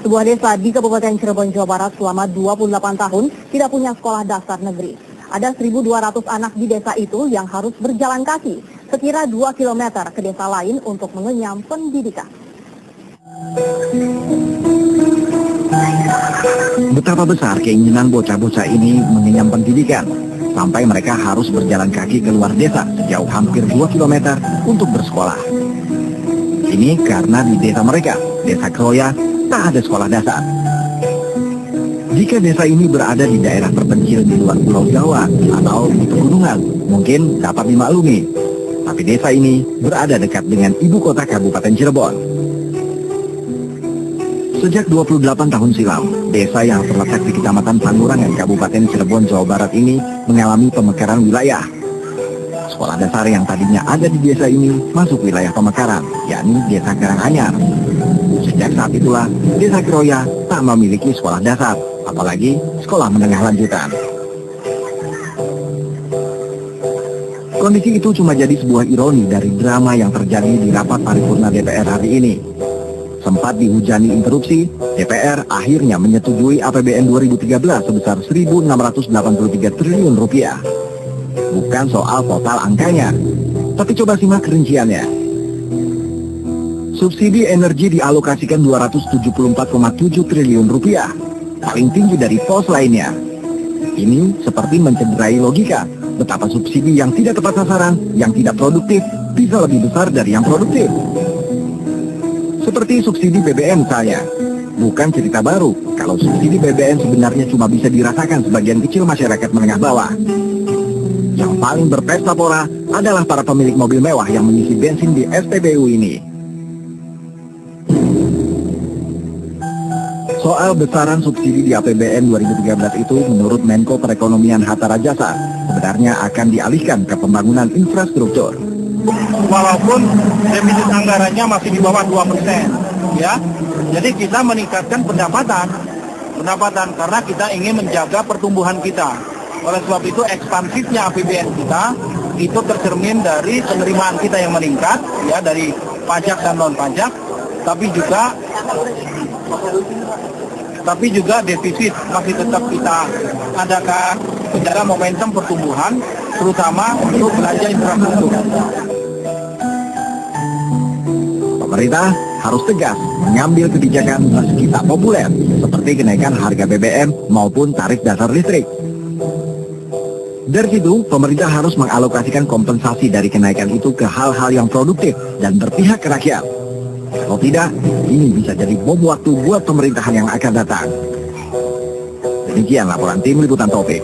Sebuah desa di Kabupaten Cirebon, Jawa Barat selama 28 tahun tidak punya sekolah dasar negeri. Ada 1.200 anak di desa itu yang harus berjalan kaki sekira 2 km ke desa lain untuk mengenyam pendidikan. Betapa besar keinginan bocah-bocah ini mengenyam pendidikan, sampai mereka harus berjalan kaki keluar desa sejauh hampir 2 km untuk bersekolah. Ini karena di desa mereka, Desa Kroya, tak ada sekolah dasar. Jika desa ini berada di daerah terpencil di luar Pulau Jawa atau di pegunungan, mungkin dapat dimaklumi. Tapi desa ini berada dekat dengan ibu kota Kabupaten Cirebon. Sejak 28 tahun silam, desa yang terletak di Kecamatan Pangurangan, Kabupaten Cirebon, Jawa Barat ini mengalami pemekaran wilayah. Sekolah dasar yang tadinya ada di desa ini masuk wilayah pemekaran, yakni Desa Karanganyar. Sejak saat itulah, Desa Kroya tak memiliki sekolah dasar, apalagi sekolah menengah lanjutan. Kondisi itu cuma jadi sebuah ironi dari drama yang terjadi di rapat paripurna DPR hari ini. Sempat dihujani interupsi, DPR akhirnya menyetujui APBN 2013 sebesar 1.683 triliun rupiah. Bukan soal total angkanya, tapi coba simak rinciannya. Subsidi energi dialokasikan 274,7 triliun rupiah, paling tinggi dari pos lainnya. Ini seperti mencederai logika, betapa subsidi yang tidak tepat sasaran, yang tidak produktif, bisa lebih besar dari yang produktif. Seperti subsidi BBM misalnya. Bukan cerita baru, kalau subsidi BBM sebenarnya cuma bisa dirasakan sebagian kecil masyarakat menengah bawah. Yang paling berpesta pora adalah para pemilik mobil mewah yang mengisi bensin di SPBU ini. Soal besaran subsidi di APBN 2013 itu menurut Menko Perekonomian Hatta Rajasa sebenarnya akan dialihkan ke pembangunan infrastruktur. Walaupun defisit anggarannya masih di bawah 2%, ya. Jadi kita meningkatkan pendapatan karena kita ingin menjaga pertumbuhan kita. Oleh sebab itu ekspansifnya APBN kita itu tercermin dari penerimaan kita yang meningkat, ya, dari pajak dan non pajak, tapi juga defisit masih tetap kita adakan menjaga momentum pertumbuhan, terutama untuk belanja infrastruktur. Pemerintah harus tegas mengambil kebijakan meski tak populer, seperti kenaikan harga BBM maupun tarif dasar listrik. Dari situ, pemerintah harus mengalokasikan kompensasi dari kenaikan itu ke hal-hal yang produktif dan berpihak ke rakyat. Kalau tidak, ini bisa jadi bom waktu buat pemerintahan yang akan datang. Demikian laporan tim Liputan Taufik.